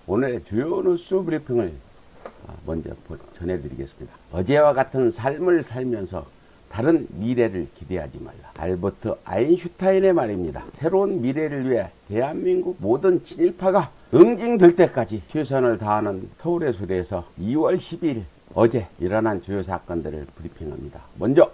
오늘의 주요 뉴스 브리핑을 먼저 전해드리겠습니다. 어제와 같은 삶을 살면서 다른 미래를 기대하지 말라. 알버트 아인슈타인의 말입니다. 새로운 미래를 위해 대한민국 모든 친일파가 응징될 때까지 최선을 다하는 서울의 소리에서 2월 12일 어제 일어난 주요 사건들을 브리핑합니다. 먼저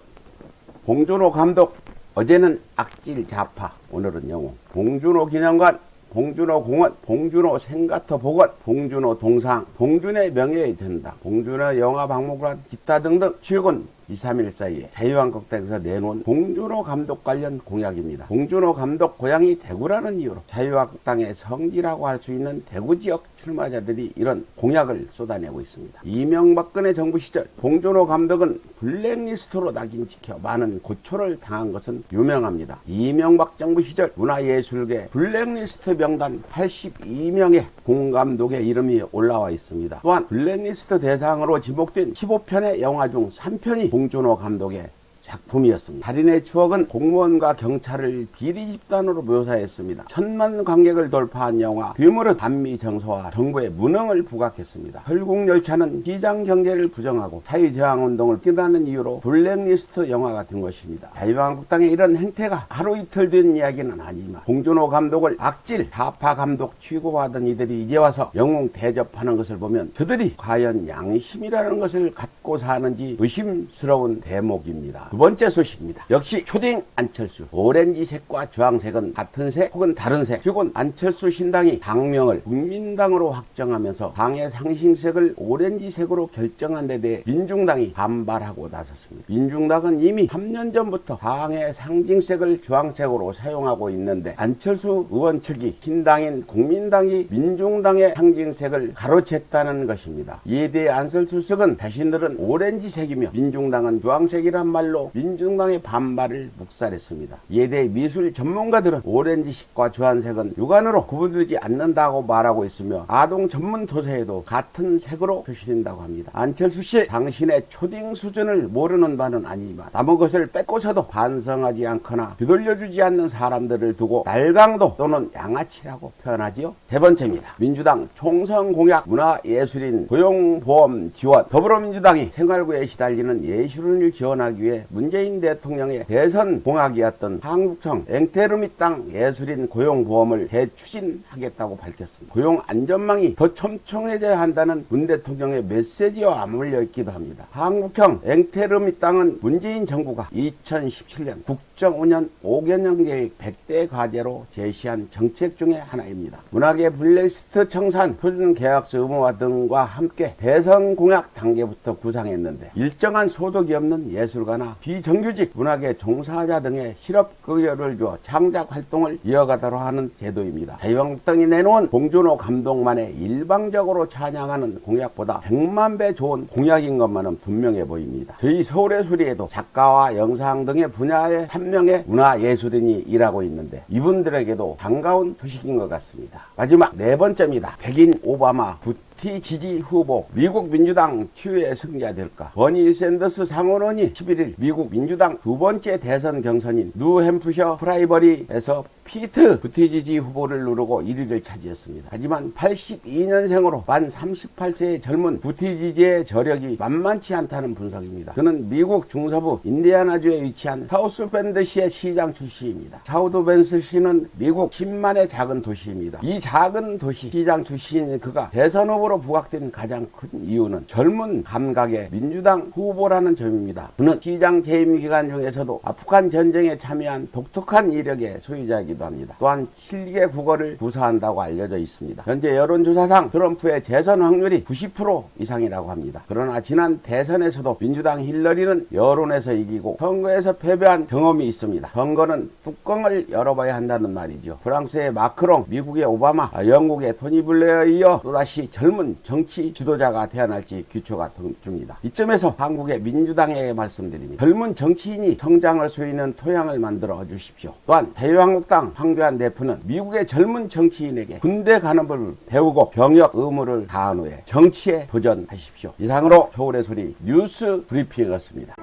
봉준호 감독, 어제는 악질 좌파, 오늘은 영웅. 봉준호 기념관, 봉준호 공원, 봉준호 생가터 복원, 봉준호 동상, 봉준의 명예의 전당, 봉준호 영화 박물관, 기타 등등 최근 2, 3일 사이에 자유한국당에서 내놓은 봉준호 감독 관련 공약입니다. 봉준호 감독 고향이 대구라는 이유로 자유한국당의 성지라고 할 수 있는 대구 지역 출마자들이 이런 공약을 쏟아내고 있습니다. 이명박근혜 정부 시절 봉준호 감독은 블랙리스트로 낙인 찍혀 많은 고초를 당한 것은 유명합니다. 이명박 정부 시절 문화예술계 블랙리스트 명단 82명의 공감독의 이름이 올라와 있습니다. 또한 블랙리스트 대상으로 지목된 15편의 영화 중 3편이 봉준호 감독의 작품이었습니다. 살인의 추억은 공무원과 경찰을 비리 집단으로 묘사했습니다. 1000만 관객을 돌파한 영화 괴물은 반미 정서와 정부의 무능을 부각했습니다. 설국열차는 시장 경제를 부정하고 사회저항운동을 끼다는 이유로 블랙리스트 영화가 된 것입니다. 자유한국당의 이런 행태가 하루 이틀 된 이야기는 아니지만 봉준호 감독을 악질 좌파 감독 취급하던 이들이 이제 와서 영웅 대접하는 것을 보면 저들이 과연 양심이라는 것을 갖고 사는지 의심스러운 대목입니다. 두 번째 소식입니다. 역시 초딩 안철수. 오렌지색과 주황색은 같은 색 혹은 다른 색. 최근 안철수 신당이 당명을 국민당으로 확정하면서 당의 상징색을 오렌지색으로 결정한 데 대해 민중당이 반발하고 나섰습니다. 민중당은 이미 3년 전부터 당의 상징색을 주황색으로 사용하고 있는데 안철수 의원 측이 신당인 국민당이 민중당의 상징색을 가로챘다는 것입니다. 이에 대해 안철수 측은 자신들은 오렌지색이며 민중당은 주황색이란 말로 민중당의 반발을 묵살했습니다. 이에 대해 미술 전문가들은 오렌지색과 주황색은 육안으로 구분되지 않는다고 말하고 있으며 아동 전문 도서에도 같은 색으로 표시된다고 합니다. 안철수 씨, 당신의 초딩 수준을 모르는 바는 아니지만 남은 것을 뺏고서도 반성하지 않거나 되돌려주지 않는 사람들을 두고 날강도 또는 양아치라고 표현하지요. 세 번째입니다. 민주당 총선 공약 문화예술인 고용보험 지원. 더불어민주당이 생활고에 시달리는 예술인을 지원하기 위해 문재인 대통령의 대선 공약이었던 한국형 앵테르미 땅 예술인 고용보험을 재추진하겠다고 밝혔습니다. 고용 안전망이 더 촘촘해져야 한다는 문 대통령의 메시지와 맞물려 있기도 합니다. 한국형 앵테르미 땅은 문재인 정부가 2017년 국정운영 5개년 계획 100대 과제로 제시한 정책 중의 하나입니다. 문화계 블랙리스트 청산, 표준계약서 의무화 등과 함께 대선 공약 단계부터 구상했는데 일정한 소득이 없는 예술가나 비정규직 문화계 종사자 등의 실업급여를 주어 창작 활동을 이어가도록 하는 제도입니다. 자유한국당이 내놓은 봉준호 감독만의 일방적으로 찬양하는 공약보다 100만 배 좋은 공약인 것만은 분명해 보입니다. 저희 서울의 소리에도 작가와 영상 등의 분야의 3명의 문화예술인이 일하고 있는데 이분들에게도 반가운 소식인 것 같습니다. 마지막 네 번째입니다. 백인 오바마 부티 지지 후보 미국 민주당 치유의 승자 될까? 버니 샌더스 상원의원이 11일 미국 민주당 두 번째 대선 경선인 뉴햄프셔 프라이머리에서 피트 부티지지 후보를 누르고 1위를 차지했습니다. 하지만 82년생으로 만 38세의 젊은 부티지지의 저력이 만만치 않다는 분석입니다. 그는 미국 중서부 인디애나주에 위치한 사우스벤드시의 시장 출신입니다. 사우스벤드시는 미국 10만의 작은 도시입니다. 이 작은 도시 시장 출신인 그가 대선 후보로 부각된 가장 큰 이유는 젊은 감각의 민주당 후보라는 점입니다. 그는 시장 재임 기간 중에서도 아프간 전쟁에 참여한 독특한 이력의 소유자이기도 합니다. 또한 7개 국어를 구사한다고 알려져 있습니다. 현재 여론조사상 트럼프의 재선 확률이 90% 이상이라고 합니다. 그러나 지난 대선에서도 민주당 힐러리는 여론에서 이기고 선거에서 패배한 경험이 있습니다. 선거는 뚜껑을 열어봐야 한다는 말이죠. 프랑스의 마크롱, 미국의 오바마, 영국의 토니 블레어에 이어 또다시 젊은 정치 지도자가 태어날지 귀초가 듭니다. 이점에서 한국의 민주당에 말씀드립니다. 젊은 정치인이 성장할 수 있는 토양을 만들어 주십시오. 또한 자유한국당 황교안 대표는 미국의 젊은 정치인에게 군대 가는 법을 배우고 병역 의무를 다한 후에 정치에 도전하십시오. 이상으로 서울의 소리 뉴스 브리핑이었습니다.